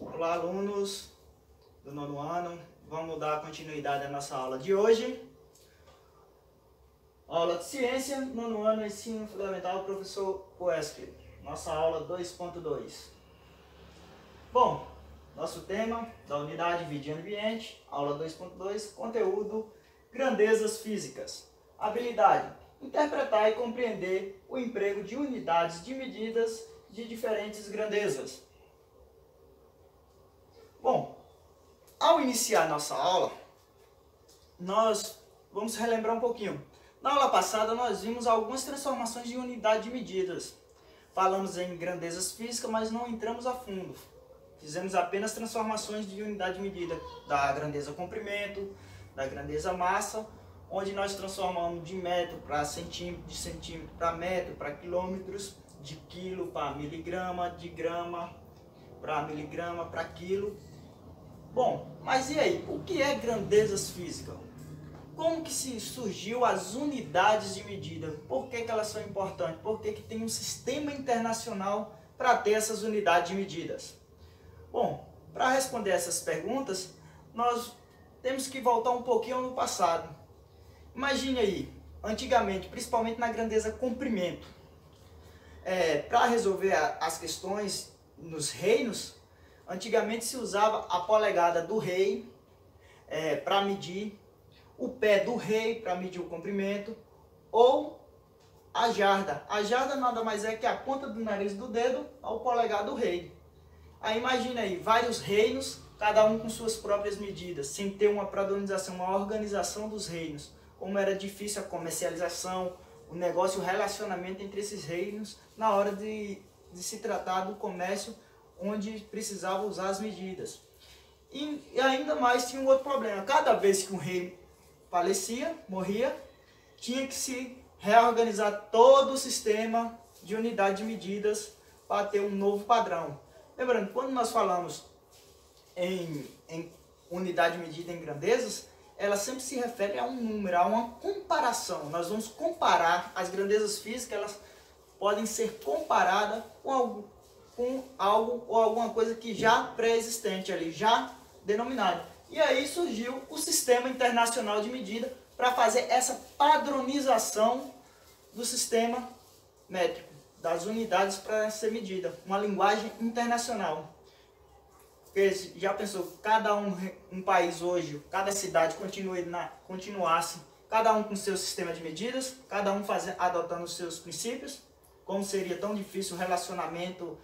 Olá, alunos do 9º ano. Vamos dar continuidade à nossa aula de hoje. Aula de ciência, 9º ano, ensino fundamental, professor Wesley. Nossa aula 2.2. Bom, nosso tema da unidade Vida e Ambiente, aula 2.2, conteúdo, grandezas físicas. Habilidade, interpretar e compreender o emprego de unidades de medidas de diferentes grandezas. Bom, ao iniciar nossa aula, nós vamos relembrar um pouquinho. Na aula passada nós vimos algumas transformações de unidade de medidas. Falamos em grandezas físicas, mas não entramos a fundo. Fizemos apenas transformações de unidade de medida da grandeza comprimento, da grandeza massa, onde nós transformamos de metro para centímetro, de centímetro para metro, para quilômetros, de quilo para miligrama, de grama para miligrama, para quilo. Bom, mas e aí? O que é grandezas físicas? Como que se surgiu as unidades de medida? Por que elas são importantes? Por que tem um sistema internacional para ter essas unidades de medidas? Bom, para responder essas perguntas, nós temos que voltar um pouquinho no passado. Imagine aí, antigamente, principalmente na grandeza comprimento, para resolver as questões nos reinos, antigamente se usava a polegada do rei para medir, o pé do rei para medir o comprimento, ou a jarda. A jarda nada mais é que a ponta do nariz do dedo ao polegar do rei. Aí imagina aí, vários reinos, cada um com suas próprias medidas, sem ter uma padronização, uma organização dos reinos. Como era difícil a comercialização, o negócio, o relacionamento entre esses reinos na hora de se tratar do comércio, onde precisava usar as medidas. E ainda mais tinha um outro problema. Cada vez que um rei falecia, morria, tinha que se reorganizar todo o sistema de unidade de medidas para ter um novo padrão. Lembrando, quando nós falamos em unidade de medida em grandezas, ela sempre se refere a um número, a uma comparação. Nós vamos comparar as grandezas físicas, elas podem ser comparadas com algo ou alguma coisa que já pré-existente ali, já denominado. E aí surgiu o Sistema Internacional de Medida para fazer essa padronização do sistema métrico, das unidades para ser medida, uma linguagem internacional. Porque já pensou, cada um país hoje, cada cidade continuasse, cada um com seu sistema de medidas, cada um adotando os seus princípios, como seria tão difícil o relacionamento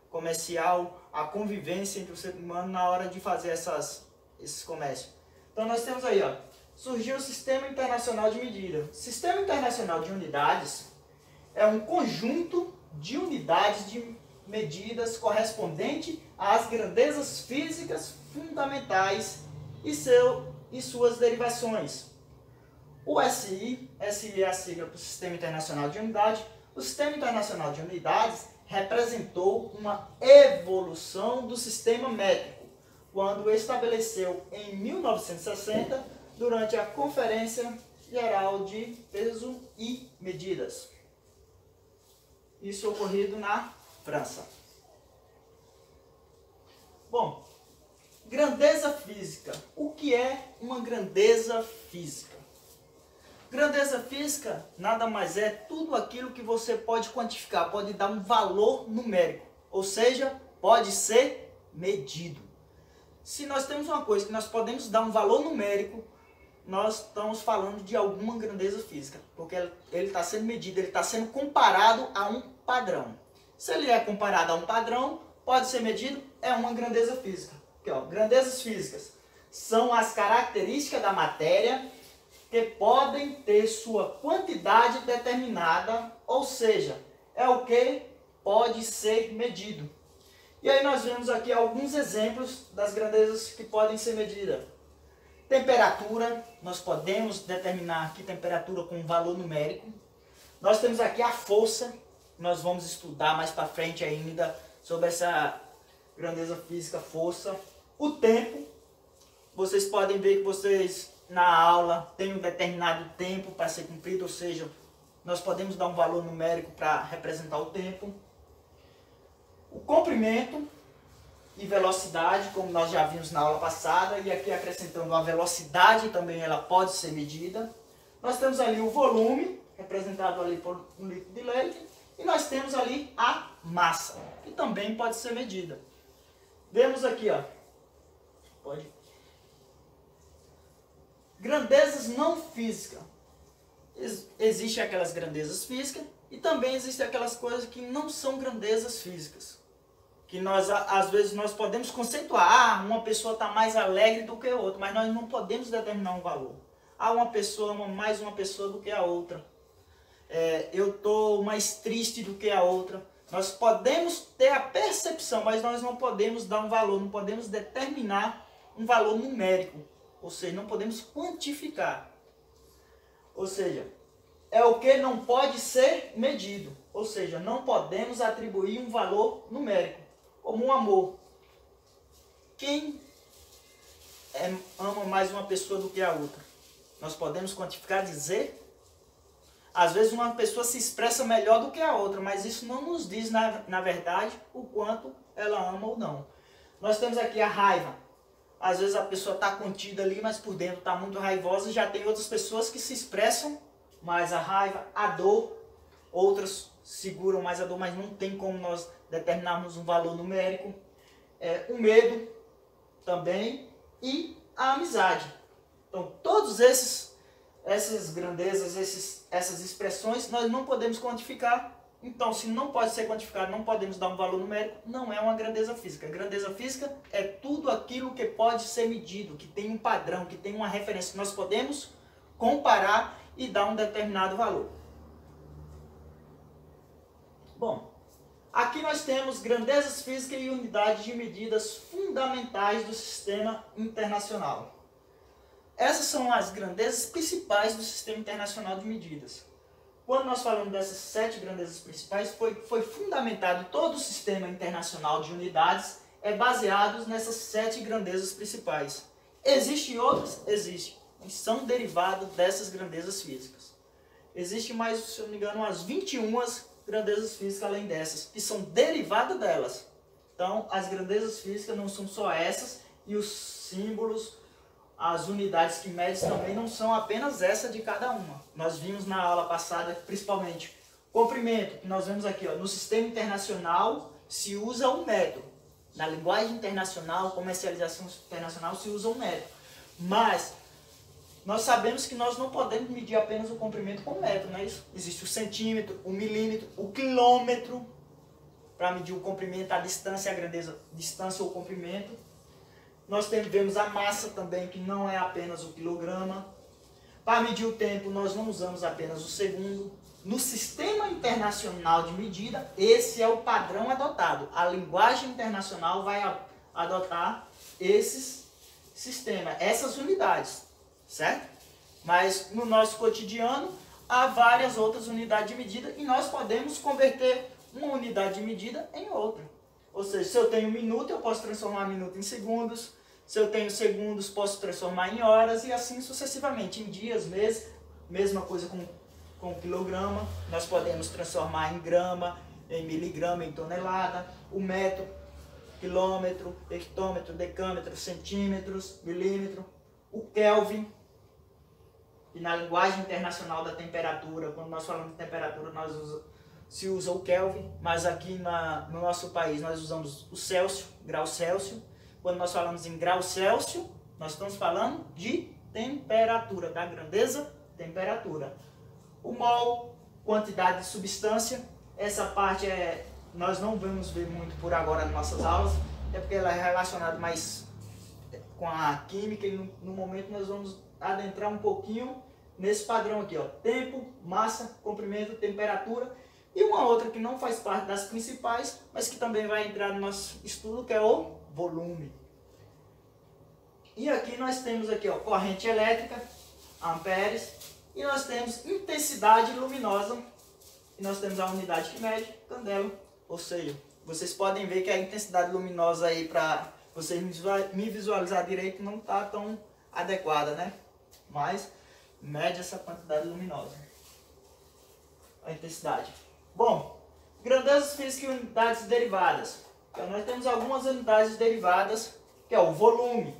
comercial, a convivência entre o ser humano na hora de fazer esses comércios. Então nós temos aí, ó, surgiu o Sistema Internacional de Medida. Sistema Internacional de Unidades é um conjunto de unidades de medidas correspondente às grandezas físicas fundamentais e suas derivações. O SI é a sigla para o Sistema Internacional de Unidade. O Sistema Internacional de Unidades representou uma evolução do sistema métrico, quando estabeleceu em 1960, durante a Conferência Geral de Peso e Medidas. Isso ocorrido na França. Bom, grandeza física. O que é uma grandeza física? Grandeza física nada mais é tudo aquilo que você pode quantificar, pode dar um valor numérico, ou seja, pode ser medido. Se nós temos uma coisa que nós podemos dar um valor numérico, nós estamos falando de alguma grandeza física, porque ele está sendo medido, ele está sendo comparado a um padrão. Se ele é comparado a um padrão, pode ser medido, é uma grandeza física. Aqui, ó, grandezas físicas são as características da matéria que podem ter sua quantidade determinada, ou seja, é o que pode ser medido. E aí nós vemos aqui alguns exemplos das grandezas que podem ser medidas. Temperatura, nós podemos determinar aqui temperatura com um valor numérico. Nós temos aqui a força, nós vamos estudar mais para frente ainda sobre essa grandeza física, força. O tempo, vocês podem ver que vocês na aula tem um determinado tempo para ser cumprido, ou seja, nós podemos dar um valor numérico para representar o tempo. O comprimento e velocidade, como nós já vimos na aula passada, e aqui acrescentando a velocidade também, ela pode ser medida. Nós temos ali o volume, representado ali por um litro de leite, e nós temos ali a massa, que também pode ser medida. Vemos aqui, ó, grandezas não físicas. Existem aquelas grandezas físicas e também existem aquelas coisas que não são grandezas físicas. Que nós, às vezes, nós podemos conceituar, uma pessoa está mais alegre do que a outra, mas nós não podemos determinar um valor. Uma pessoa ama mais uma pessoa do que a outra. Eu estou mais triste do que a outra. Nós podemos ter a percepção, mas nós não podemos dar um valor, não podemos determinar um valor numérico. Ou seja, não podemos quantificar. Ou seja, é o que não pode ser medido. Ou seja, não podemos atribuir um valor numérico, como um amor. Quem ama mais uma pessoa do que a outra? Nós podemos quantificar, dizer? Às vezes uma pessoa se expressa melhor do que a outra, mas isso não nos diz, na verdade, o quanto ela ama ou não. Nós temos aqui a raiva. Às vezes a pessoa está contida ali, mas por dentro está muito raivosa. Já tem outras pessoas que se expressam mais a raiva, a dor. Outras seguram mais a dor, mas não tem como nós determinarmos um valor numérico. O medo também e a amizade. Então, todos essas grandezas, essas expressões, nós não podemos quantificar. Então, se não pode ser quantificado, não podemos dar um valor numérico, não é uma grandeza física. A grandeza física é tudo aquilo que pode ser medido, que tem um padrão, que tem uma referência, que nós podemos comparar e dar um determinado valor. Bom, aqui nós temos grandezas físicas e unidades de medidas fundamentais do sistema internacional. Essas são as grandezas principais do sistema internacional de medidas. Quando nós falamos dessas 7 grandezas principais, foi fundamentado todo o sistema internacional de unidades, baseado nessas 7 grandezas principais. Existem outras? Existem, mas são derivados dessas grandezas físicas. Existem mais, se eu não me engano, umas 21 grandezas físicas além dessas, que são derivadas delas. Então, as grandezas físicas não são só essas, e os símbolos, as unidades que medem também não são apenas essa de cada uma. Nós vimos na aula passada, principalmente, comprimento, que nós vemos aqui, ó, no sistema internacional se usa um metro. Na linguagem internacional, comercialização internacional, se usa um metro. Mas nós sabemos que nós não podemos medir apenas o comprimento com metro, não é isso? Existe o centímetro, o milímetro, o quilômetro, para medir o comprimento, a distância, a grandeza, distância ou comprimento. Nós vemos a massa também, que não é apenas o quilograma. Para medir o tempo, nós não usamos apenas o segundo. No sistema internacional de medida, esse é o padrão adotado. A linguagem internacional vai adotar esses sistemas, essas unidades, certo? Mas no nosso cotidiano, há várias outras unidades de medida e nós podemos converter uma unidade de medida em outra. Ou seja, se eu tenho minuto, eu posso transformar minuto em segundos. Se eu tenho segundos, posso transformar em horas e assim sucessivamente. Em dias, meses, mesma coisa com quilograma. Nós podemos transformar em grama, em miligrama, em tonelada. O metro, quilômetro, hectômetro, decâmetro, centímetros, milímetro. O Kelvin, e na linguagem internacional da temperatura, quando nós falamos de temperatura, se usa o Kelvin, mas aqui no nosso país nós usamos o Celsius, grau Celsius. Quando nós falamos em grau Celsius, nós estamos falando de temperatura, da grandeza temperatura. O mol, quantidade de substância, essa parte nós não vamos ver muito por agora nas nossas aulas, é porque ela é relacionada mais com a química e no momento nós vamos adentrar um pouquinho nesse padrão aqui, ó, tempo, massa, comprimento, temperatura. E uma outra que não faz parte das principais, mas que também vai entrar no nosso estudo, que é o volume. E aqui nós temos aqui, ó, corrente elétrica, amperes, e nós temos intensidade luminosa, e nós temos a unidade que mede, candela. Ou seja, vocês podem ver que a intensidade luminosa aí, para vocês me visualizar direito, não está tão adequada, né? mais mede essa quantidade luminosa, a intensidade. Bom, grandezas físicas e unidades derivadas. Então, nós temos algumas unidades derivadas, que é o volume,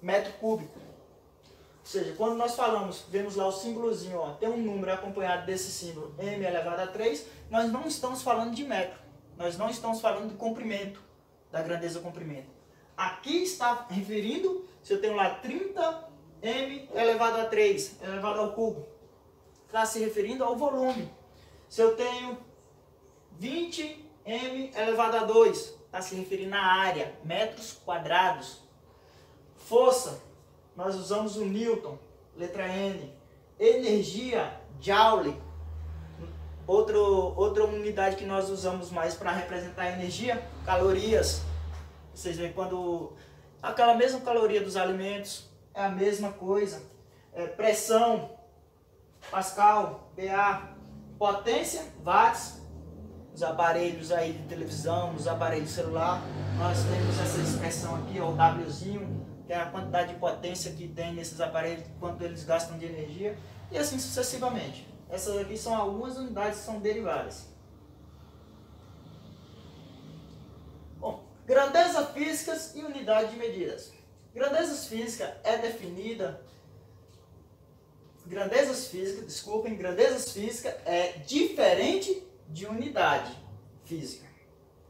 metro cúbico. Ou seja, quando nós falamos, vemos lá o símbolozinho, ó, tem um número acompanhado desse símbolo, m elevado a 3, nós não estamos falando de metro, nós não estamos falando de comprimento, da grandeza comprimento. Aqui está referindo, se eu tenho lá 30 m elevado a 3, elevado ao cubo, está se referindo ao volume. Se eu tenho 20 m elevado a 2, está se referindo à área, metros quadrados. Força, nós usamos o Newton, letra N. Energia, Joule. Outra unidade que nós usamos mais para representar a energia, calorias. Vocês veem quando aquela mesma caloria dos alimentos é a mesma coisa. Pressão, Pascal, BA. Potência, watts. Os aparelhos aí de televisão, os aparelhos celular, nós temos essa expressão aqui, ó, o Wzinho, que é a quantidade de potência que tem nesses aparelhos, quanto eles gastam de energia, e assim sucessivamente. Essas aqui são algumas unidades que são derivadas. Bom, grandeza físicas e unidade de medidas. Grandezas físicas é definida... Grandezas físicas é diferente de unidade física,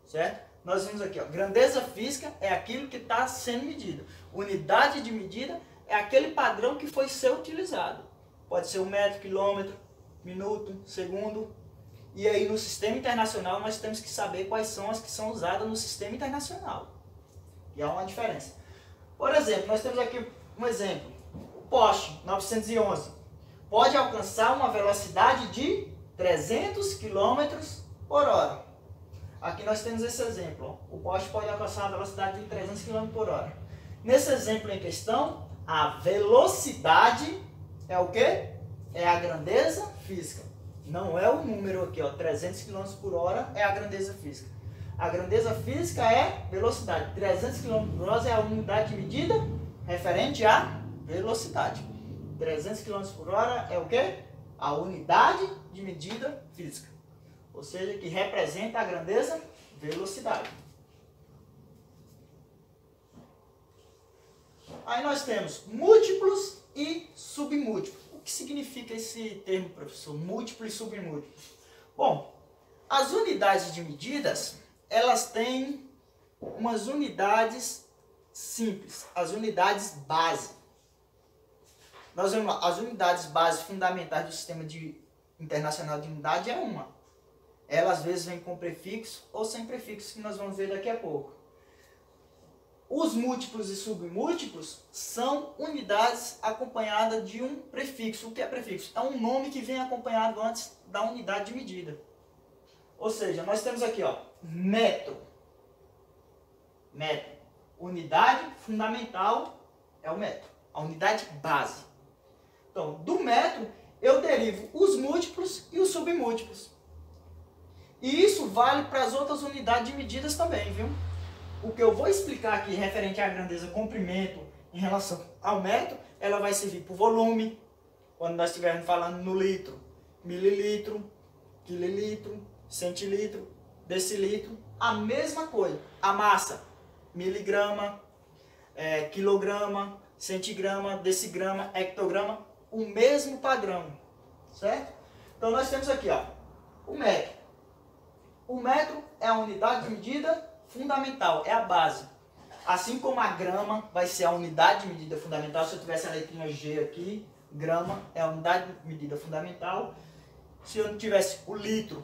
certo? Nós vimos aqui, ó, grandeza física é aquilo que está sendo medido. Unidade de medida é aquele padrão que foi ser utilizado. Pode ser o metro, quilômetro, minuto, segundo. E aí no sistema internacional nós temos que saber quais são as que são usadas no sistema internacional. E há uma diferença. Por exemplo, nós temos aqui um exemplo. O Porsche 911 pode alcançar uma velocidade de 300 km por hora. Aqui nós temos esse exemplo. Ó. O Porsche pode alcançar uma velocidade de 300 km por hora. Nesse exemplo em questão, a velocidade é o quê? É a grandeza física. Não é o número aqui, ó, 300 km por hora é a grandeza física. A grandeza física é velocidade. 300 km por hora é a unidade de medida referente à velocidade. 300 km por hora é o quê? A unidade de medida física, ou seja, que representa a grandeza velocidade. Aí nós temos múltiplos e submúltiplos. O que significa esse termo, professor? Múltiplo e submúltiplo. Bom, as unidades de medidas, elas têm umas unidades simples, as unidades base. Nós vemos lá, as unidades base fundamentais do sistema internacional de unidade é uma. Ela às vezes vem com prefixo ou sem prefixo, que nós vamos ver daqui a pouco. Os múltiplos e submúltiplos são unidades acompanhadas de um prefixo. O que é prefixo? É um nome que vem acompanhado antes da unidade de medida. Ou seja, nós temos aqui, ó, metro. Metro. Unidade fundamental é o metro. A unidade base. Então, do metro, eu derivo os múltiplos e os submúltiplos. E isso vale para as outras unidades de medidas também, viu? O que eu vou explicar aqui referente à grandeza comprimento em relação ao metro, ela vai servir para o volume, quando nós estivermos falando no litro, mililitro, quililitro, centilitro, decilitro, a mesma coisa. A massa, miligrama, quilograma, centigrama, decigrama, hectograma, o mesmo padrão, certo? Então nós temos aqui, ó, o metro. O metro é a unidade de medida fundamental, é a base. Assim como a grama vai ser a unidade de medida fundamental, se eu tivesse a letrinha G aqui, grama é a unidade de medida fundamental. Se eu não tivesse o litro,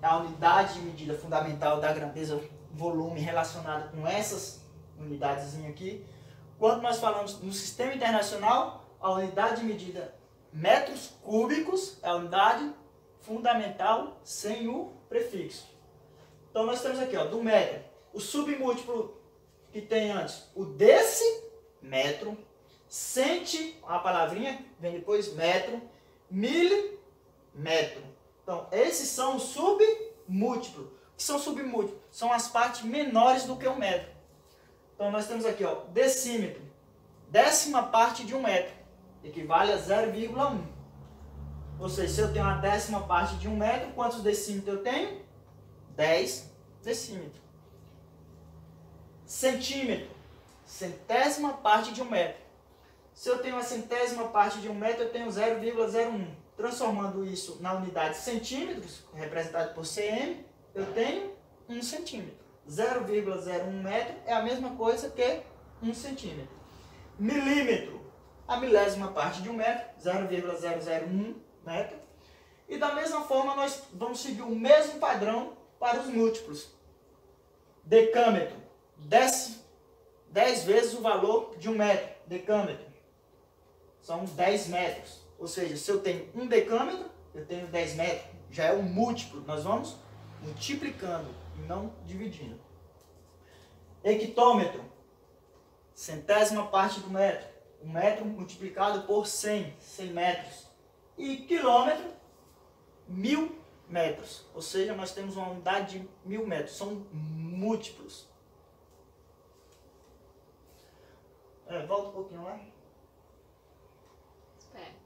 é a unidade de medida fundamental da grandeza volume relacionada com essas unidades aqui. Quando nós falamos no sistema internacional, a unidade de medida metros cúbicos é a unidade fundamental sem o prefixo. Então nós temos aqui, ó, do metro, o submúltiplo que tem antes, o decimetro, a palavrinha vem depois, metro, milímetro. Então esses são os submúltiplos. O que são submúltiplos? São as partes menores do que um metro. Então nós temos aqui, ó, decímetro, décima parte de um metro. equivale a 0,1. Ou seja, se eu tenho uma décima parte de 1 metro, quantos decímetros eu tenho? 10 decímetros. Centímetro, centésima parte de 1 metro. Se eu tenho uma centésima parte de 1 metro, eu tenho 0,01. Transformando isso na unidade centímetros, representado por cm, eu tenho 1 centímetro. 0,01 metro é a mesma coisa que 1 centímetro. Milímetro, a milésima parte de 1 metro, 0,001 metro. E da mesma forma, nós vamos seguir o mesmo padrão para os múltiplos. Decâmetro, 10 vezes o valor de 1 metro. Decâmetro, são 10 metros. Ou seja, se eu tenho 1 decâmetro, eu tenho 10 metros. Já é um múltiplo. Nós vamos multiplicando e não dividindo. Hectômetro, centésima parte do metro. 1 metro multiplicado por 100 metros. E quilômetro, 1000 metros. Ou seja, nós temos uma unidade de 1000 metros. São múltiplos. Volta um pouquinho lá. Espera.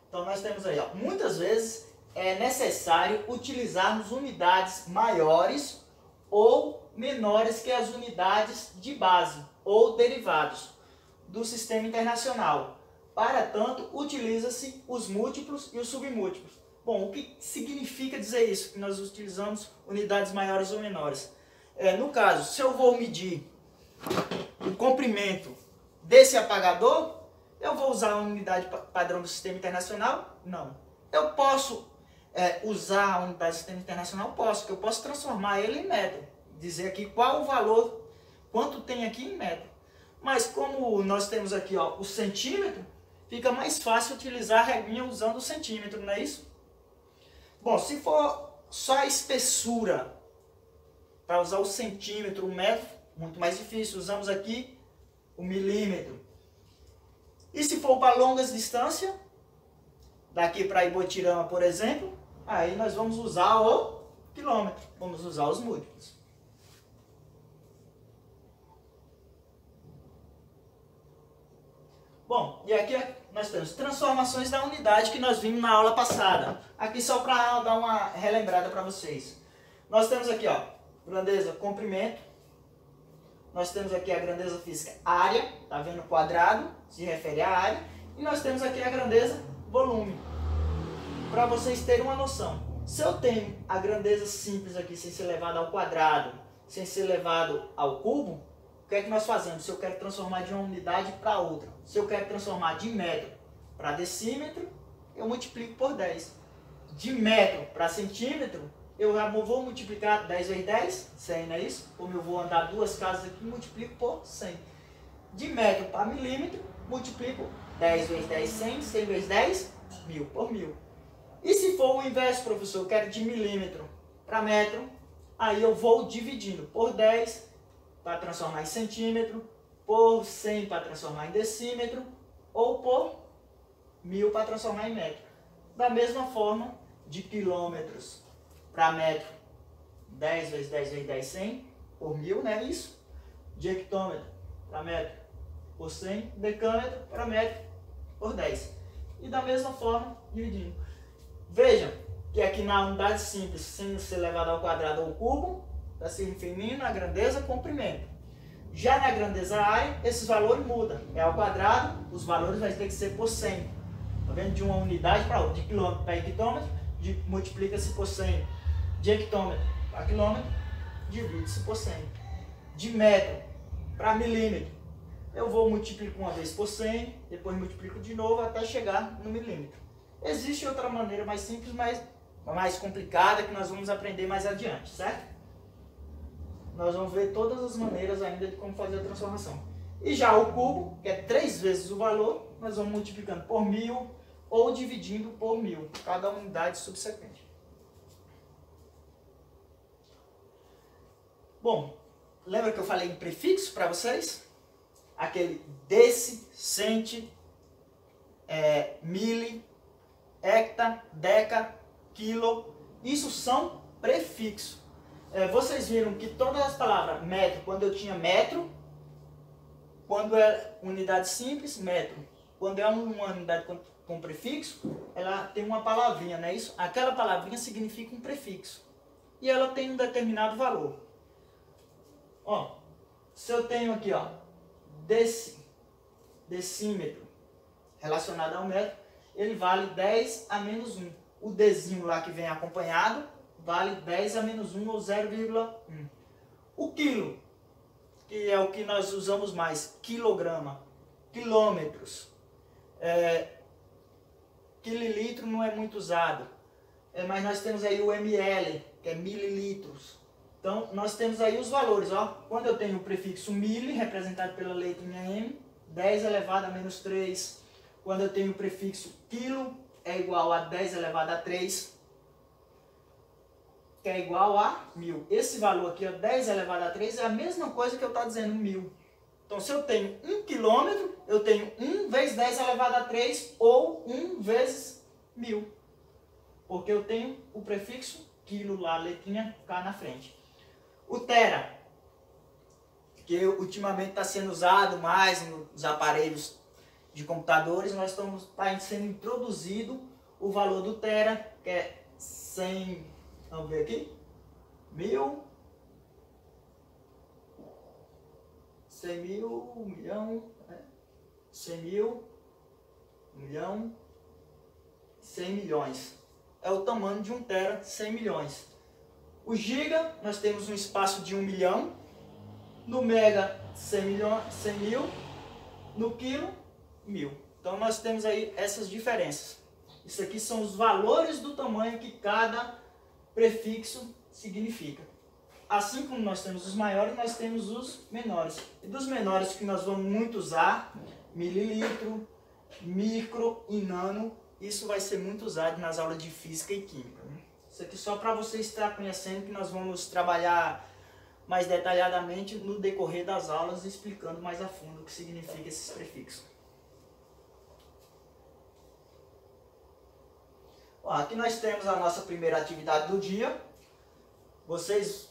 Então nós temos aí, ó, muitas vezes é necessário utilizarmos unidades maiores ou menores que as unidades de base ou derivados do sistema internacional. Para tanto, utiliza-se os múltiplos e os submúltiplos. Bom, o que significa dizer isso? Que nós utilizamos unidades maiores ou menores. No caso, se eu vou medir o comprimento desse apagador, eu vou usar a unidade padrão do sistema internacional? Não. Eu posso usar a unidade do sistema internacional? Posso, porque eu posso transformar ele em metro. Dizer aqui qual o valor, quanto tem aqui em metro. Mas como nós temos aqui, ó, o centímetro, fica mais fácil utilizar a reguinha usando o centímetro, não é isso? Bom, se for só a espessura, para usar o centímetro, o metro, muito mais difícil. Usamos aqui o milímetro. E se for para longas distâncias, daqui para Ibotirama, por exemplo, aí nós vamos usar o quilômetro. Vamos usar os múltiplos. Bom, e aqui nós temos transformações da unidade que nós vimos na aula passada. Aqui só para dar uma relembrada para vocês. Nós temos aqui, ó, grandeza, comprimento. Nós temos aqui a grandeza física, área. Tá vendo? Quadrado, se refere à área. E nós temos aqui a grandeza, volume. Para vocês terem uma noção. Se eu tenho a grandeza simples aqui, sem ser levado ao quadrado, sem ser levado ao cubo, o que é que nós fazemos? Se eu quero transformar de uma unidade para outra, se eu quero transformar de metro para decímetro, eu multiplico por 10. De metro para centímetro, eu já vou multiplicar 10 vezes 10, 100, não é isso? Como eu vou andar duas casas aqui, multiplico por 100. De metro para milímetro, multiplico 10 vezes 10, 100, 100 vezes 10, 1000 por 1000. E se for o inverso, professor, eu quero de milímetro para metro, aí eu vou dividindo por 10 para transformar em centímetro, por 100 para transformar em decímetro, ou por 1000 para transformar em metro. Da mesma forma, de quilômetros para metro, 10 vezes 10 vezes 10, 100, por 1000, não é isso? De hectômetro para metro, por 100, decâmetro para metro, por 10. E da mesma forma, dividindo. Vejam que aqui na unidade simples, sem ser levado ao quadrado ou ao cubo, está se referindo à grandeza comprimento. Já na grandeza área, esses valores mudam. É ao quadrado, os valores vão ter que ser por 100. Está vendo? De uma unidade para outra. De quilômetro para hectômetro, multiplica-se por 100. De hectômetro para quilômetro, divide-se por 100. De metro para milímetro, eu vou multiplicar uma vez por 100, depois multiplico de novo até chegar no milímetro. Existe outra maneira mais simples, mas mais complicada, que nós vamos aprender mais adiante, certo? Nós vamos ver todas as maneiras ainda de como fazer a transformação. E já o cubo, que é 3 vezes o valor, nós vamos multiplicando por 1000 ou dividindo por 1000, cada unidade subsequente. Bom, lembra que eu falei em prefixo para vocês? Aquele deci, centi, mili, hecta, deca, quilo, isso são prefixos. Vocês viram que todas as palavras metro, quando eu tinha metro, Quando é unidade simples, metro. Quando é uma unidade com prefixo, ela tem uma palavrinha, não é isso? Aquela palavrinha significa um prefixo. E ela tem um determinado valor. Ó, se eu tenho aqui, ó, decímetro relacionado ao metro, ele vale 10 a menos 1. O dezinho lá que vem acompanhado vale 10 a menos 1 ou 0,1. O quilo, que é o que nós usamos mais, quilograma, quilômetros. Quililitro não é muito usado, mas nós temos aí o ml, que é mililitros. Então, nós temos aí os valores, ó. Quando eu tenho o prefixo mili, representado pela letrinha M, 10 elevado a menos 3. Quando eu tenho o prefixo quilo, é igual a 10 elevado a 3, que é igual a 1000. Esse valor aqui, ó, 10 elevado a 3, é a mesma coisa que eu estou dizendo 1000. Então, se eu tenho 1 quilômetro, eu tenho 1 vezes 10 elevado a 3 ou 1 vezes 1000. Porque eu tenho o prefixo quilo lá, a letrinha K na frente. O tera, que ultimamente está sendo usado mais nos aparelhos de computadores, nós estamos sendo introduzido o valor do tera, que é 100, vamos ver aqui, 1000, 100 mil, 1 milhão, 100 mil, 1 milhão, 100 milhões. É o tamanho de um tera, 100 milhões. O giga, nós temos um espaço de 1 milhão. No mega, 100 mil. No quilo, 1000. Então nós temos aí essas diferenças. Isso aqui são os valores do tamanho que cada prefixo significa. Assim como nós temos os maiores, nós temos os menores. E dos menores que nós vamos muito usar, mililitro, micro e nano, isso vai ser muito usado nas aulas de física e química. Isso aqui só para você estar conhecendo, que nós vamos trabalhar mais detalhadamente no decorrer das aulas, explicando mais a fundo o que significa esses prefixos. Ó, aqui nós temos a nossa primeira atividade do dia. Vocês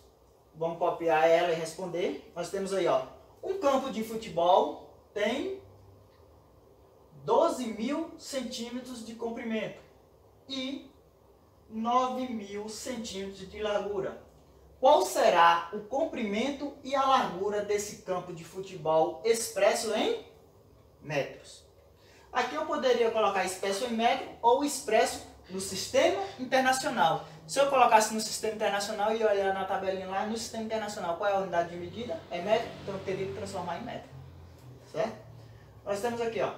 vão copiar ela e responder. Nós temos aí, ó, um campo de futebol tem 12.000 centímetros de comprimento e 9.000 centímetros de largura. Qual será o comprimento e a largura desse campo de futebol expresso em metros? Aqui eu poderia colocar expresso em metro ou expresso no sistema internacional. Se eu colocasse no sistema internacional e olhar na tabelinha lá, no sistema internacional, qual é a unidade de medida? É metro, então eu teria que transformar em metro. Certo? Nós temos aqui, ó,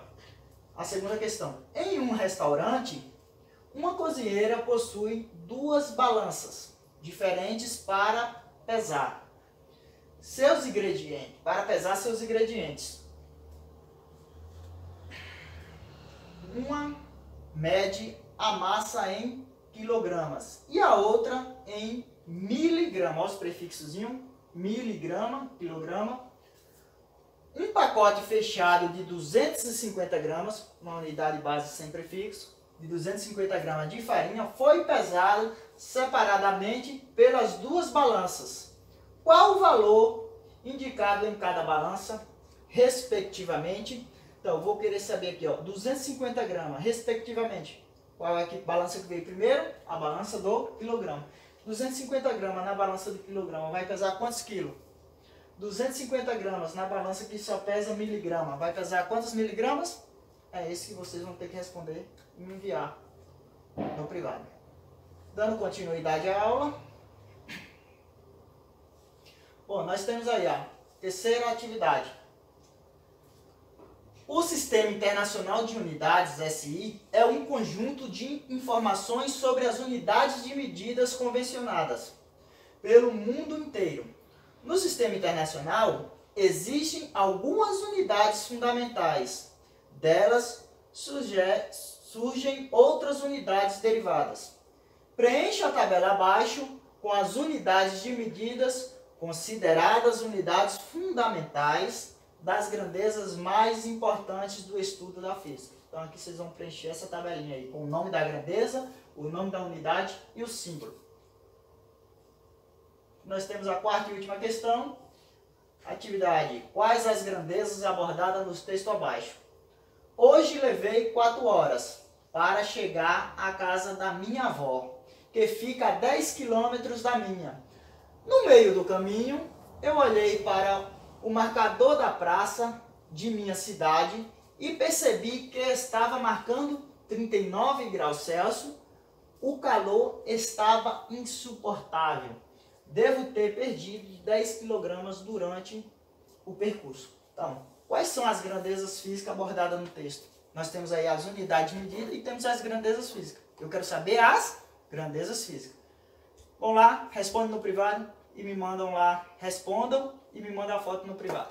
a segunda questão. Em um restaurante, uma cozinheira possui duas balanças diferentes para pesar seus ingredientes. Uma mede a massa em quilogramas e a outra em miligramas. Olha os prefixos, miligrama, quilograma. Um pacote fechado de 250 gramas, uma unidade base sem prefixo, de 250 gramas de farinha, foi pesado separadamente pelas duas balanças. Qual o valor indicado em cada balança, respectivamente? Então, eu vou querer saber aqui, ó, 250 gramas, respectivamente. Qual é a balança que veio primeiro? A balança do quilograma. 250 gramas na balança do quilograma vai pesar quantos quilos? 250 gramas na balança que só pesa miligrama vai pesar quantos miligramas? É esse que vocês vão ter que responder e me enviar no privado. Dando continuidade à aula. Bom, nós temos aí a terceira atividade. O Sistema Internacional de Unidades, SI, é um conjunto de informações sobre as unidades de medidas convencionadas pelo mundo inteiro. No Sistema Internacional, existem algumas unidades fundamentais. Delas surgem outras unidades derivadas. Preencha a tabela abaixo com as unidades de medidas consideradas unidades fundamentais das grandezas mais importantes do estudo da física. Então aqui vocês vão preencher essa tabelinha aí com o nome da grandeza, o nome da unidade e o símbolo. Nós temos a quarta e última questão. Atividade. Quais as grandezas abordadas no texto abaixo? Hoje levei 4 horas para chegar à casa da minha avó, que fica a 10 quilômetros da minha. No meio do caminho, eu olhei para o marcador da praça de minha cidade e percebi que estava marcando 39 graus Celsius. O calor estava insuportável. Devo ter perdido 10 quilogramas durante o percurso. Então, quais são as grandezas físicas abordadas no texto? Nós temos aí as unidades de medida e temos as grandezas físicas. Eu quero saber as grandezas físicas. Vão lá, respondem no privado e me mandam lá, respondam e me mandam a foto no privado.